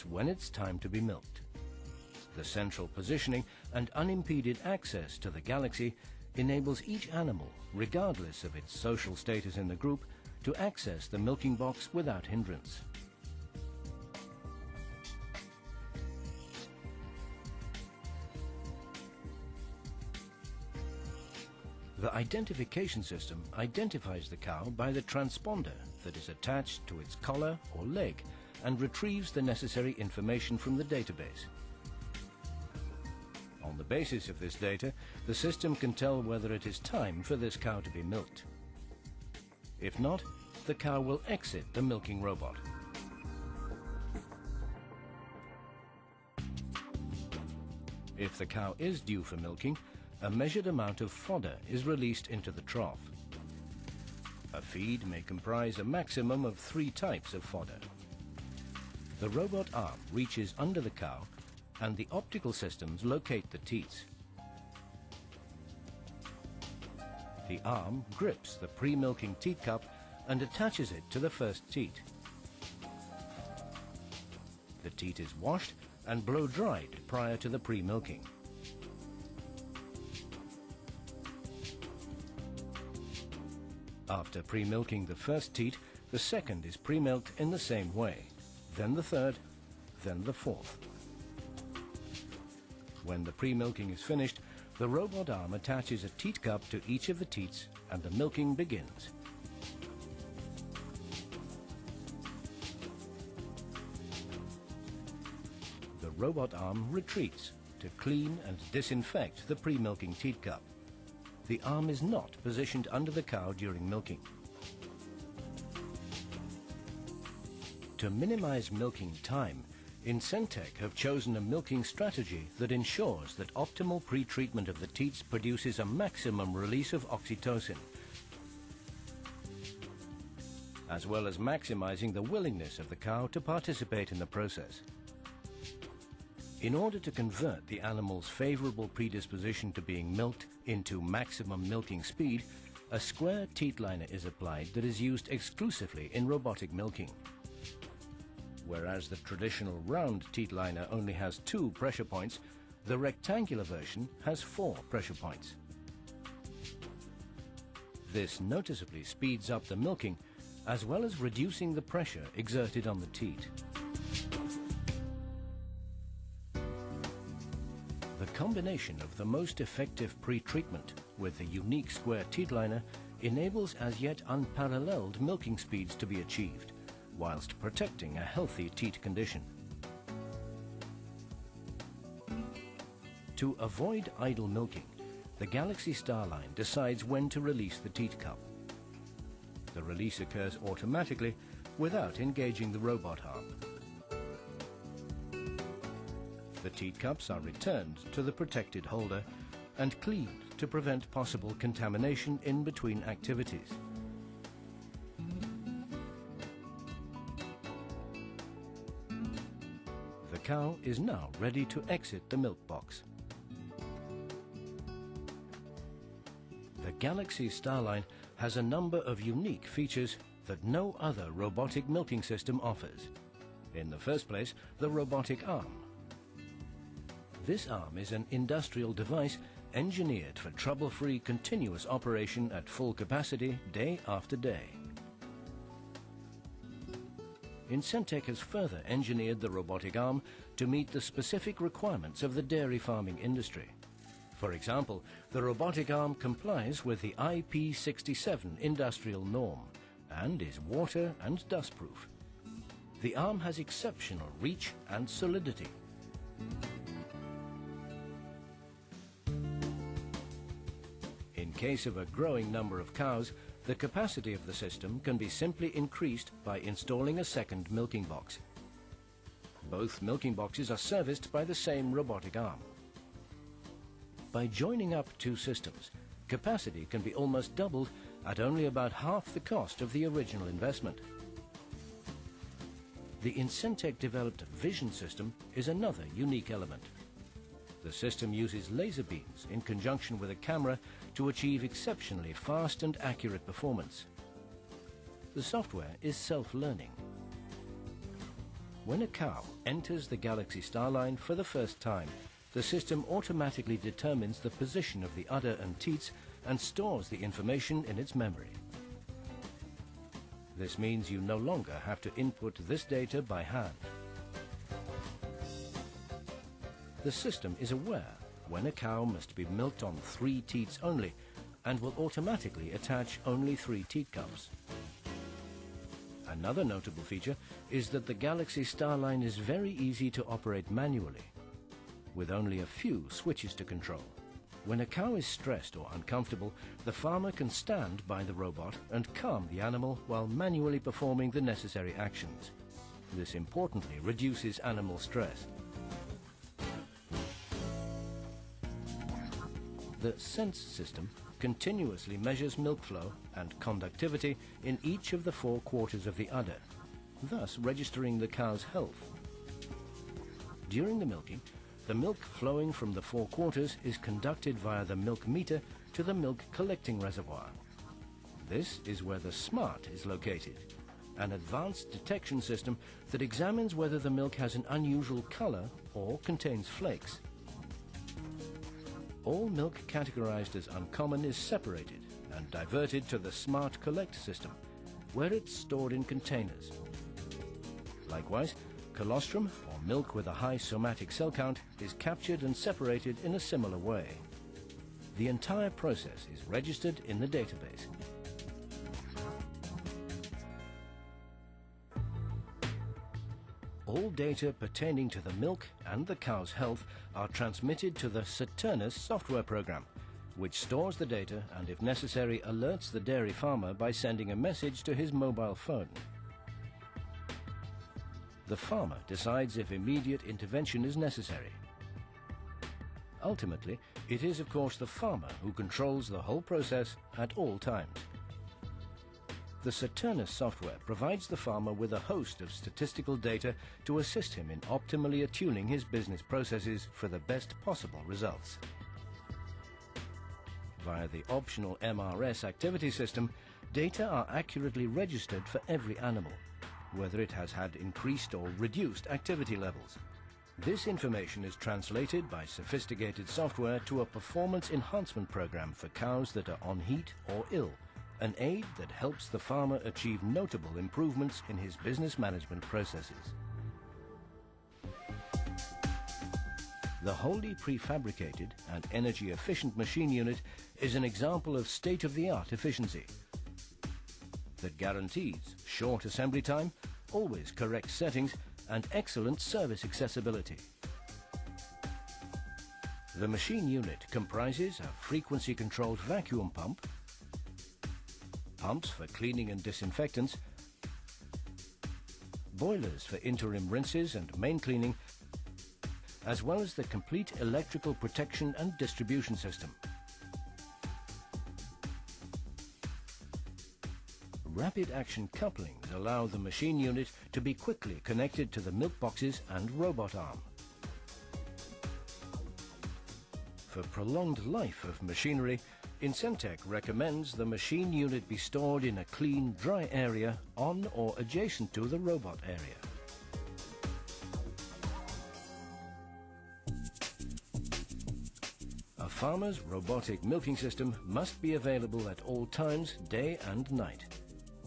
when it's time to be milked. The central positioning and unimpeded access to the galaxy enables each animal, regardless of its social status in the group, to access the milking box without hindrance. The identification system identifies the cow by the transponder that is attached to its collar or leg and retrieves the necessary information from the database. On the basis of this data, the system can tell whether it is time for this cow to be milked. If not, the cow will exit the milking robot. If the cow is due for milking, a measured amount of fodder is released into the trough. A feed may comprise a maximum of 3 types of fodder. The robot arm reaches under the cow and the optical systems locate the teats. The arm grips the pre-milking teat cup and attaches it to the first teat. The teat is washed and blow-dried prior to the pre-milking. After pre-milking the first teat, the second is pre-milked in the same way, then the third, then the fourth. When the pre-milking is finished, the robot arm attaches a teat cup to each of the teats and the milking begins. The robot arm retreats to clean and disinfect the pre-milking teat cup. The arm is not positioned under the cow during milking. To minimize milking time, Inteligente have chosen a milking strategy that ensures that optimal pre-treatment of the teats produces a maximum release of oxytocin, as well as maximizing the willingness of the cow to participate in the process. In order to convert the animal's favorable predisposition to being milked into maximum milking speed, a square teat liner is applied that is used exclusively in robotic milking. Whereas the traditional round teat liner only has 2 pressure points, the rectangular version has 4 pressure points. This noticeably speeds up the milking, as well as reducing the pressure exerted on the teat. The combination of the most effective pre-treatment with the unique square teat liner enables as yet unparalleled milking speeds to be achieved, whilst protecting a healthy teat condition. To avoid idle milking, the Galaxy Starline decides when to release the teat cup. The release occurs automatically without engaging the robot arm. The teat cups are returned to the protected holder and cleaned to prevent possible contamination in between activities. The cow is now ready to exit the milk box. The Galaxy Starline has a number of unique features that no other robotic milking system offers. In the first place, the robotic arm. This arm is an industrial device engineered for trouble-free continuous operation at full capacity day after day. Inteligente has further engineered the robotic arm to meet the specific requirements of the dairy farming industry. For example, the robotic arm complies with the IP67 industrial norm and is water and dustproof. The arm has exceptional reach and solidity. In case of a growing number of cows, the capacity of the system can be simply increased by installing a second milking box. Both milking boxes are serviced by the same robotic arm. By joining up 2 systems, capacity can be almost doubled at only about half the cost of the original investment. The Inteligente developed vision system is another unique element. The system uses laser beams in conjunction with a camera to achieve exceptionally fast and accurate performance. The software is self-learning. When a cow enters the Galaxy Star line for the first time, the system automatically determines the position of the udder and teats and stores the information in its memory. This means you no longer have to input this data by hand. The system is aware when a cow must be milked on 3 teats only and will automatically attach only 3 teat cups. Another notable feature is that the Galaxy Star line is very easy to operate manually, with only a few switches to control. When a cow is stressed or uncomfortable, the farmer can stand by the robot and calm the animal while manually performing the necessary actions. This importantly reduces animal stress. The Sense system continuously measures milk flow and conductivity in each of the 4 quarters of the udder, thus registering the cow's health. During the milking, the milk flowing from the 4 quarters is conducted via the milk meter to the milk collecting reservoir. This is where the smart is located, an advanced detection system that examines whether the milk has an unusual color or contains flakes. All milk categorized as uncommon is separated and diverted to the Smart Collect system, where it's stored in containers. Likewise, colostrum, or milk with a high somatic cell count, is captured and separated in a similar way. The entire process is registered in the database. All data pertaining to the milk and the cow's health are transmitted to the Saturnus software program, which stores the data and, if necessary, alerts the dairy farmer by sending a message to his mobile phone. The farmer decides if immediate intervention is necessary. Ultimately, it is of course the farmer who controls the whole process at all times. The Saturnus software provides the farmer with a host of statistical data to assist him in optimally attuning his business processes for the best possible results. Via the optional MRS activity system, data are accurately registered for every animal, whether it has had increased or reduced activity levels. This information is translated by sophisticated software to a performance enhancement program for cows that are on heat or ill, an aid that helps the farmer achieve notable improvements in his business management processes. The wholly prefabricated and energy-efficient machine unit is an example of state-of-the-art efficiency that guarantees short assembly time, always correct settings, and excellent service accessibility. The machine unit comprises a frequency-controlled vacuum pump, pumps for cleaning and disinfectants, boilers for interim rinses and main cleaning, as well as the complete electrical protection and distribution system. Rapid action couplings allow the machine unit to be quickly connected to the milk boxes and robot arm. For prolonged life of machinery, Inteligente recommends the machine unit be stored in a clean, dry area on or adjacent to the robot area. A farmer's robotic milking system must be available at all times, day and night.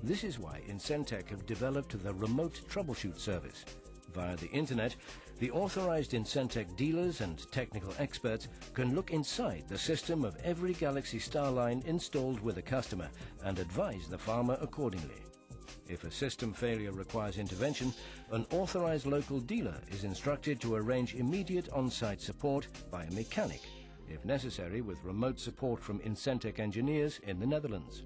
This is why Inteligente have developed the remote troubleshoot service. Via the internet, the authorized Inteligente dealers and technical experts can look inside the system of every Galaxy Star line installed with a customer and advise the farmer accordingly. If a system failure requires intervention, an authorized local dealer is instructed to arrange immediate on-site support by a mechanic, if necessary with remote support from Inteligente engineers in the Netherlands.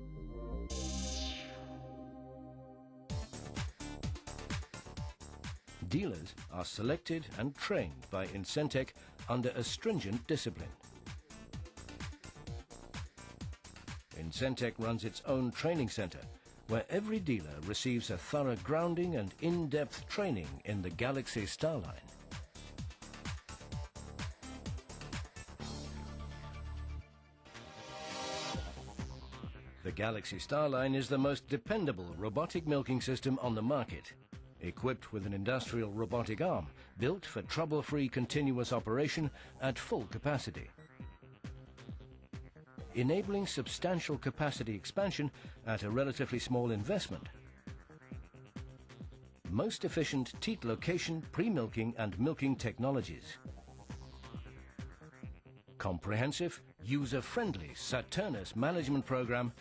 Dealers are selected and trained by Inteligente under a stringent discipline. Inteligente runs its own training center, where every dealer receives a thorough grounding and in-depth training in the Galaxy Star line. The Galaxy Star line is the most dependable robotic milking system on the market. equipped with an industrial robotic arm built for trouble-free continuous operation at full capacity, enabling substantial capacity expansion at a relatively small investment. Most efficient teat location, pre-milking and milking technologies. Comprehensive, user-friendly Saturnus management program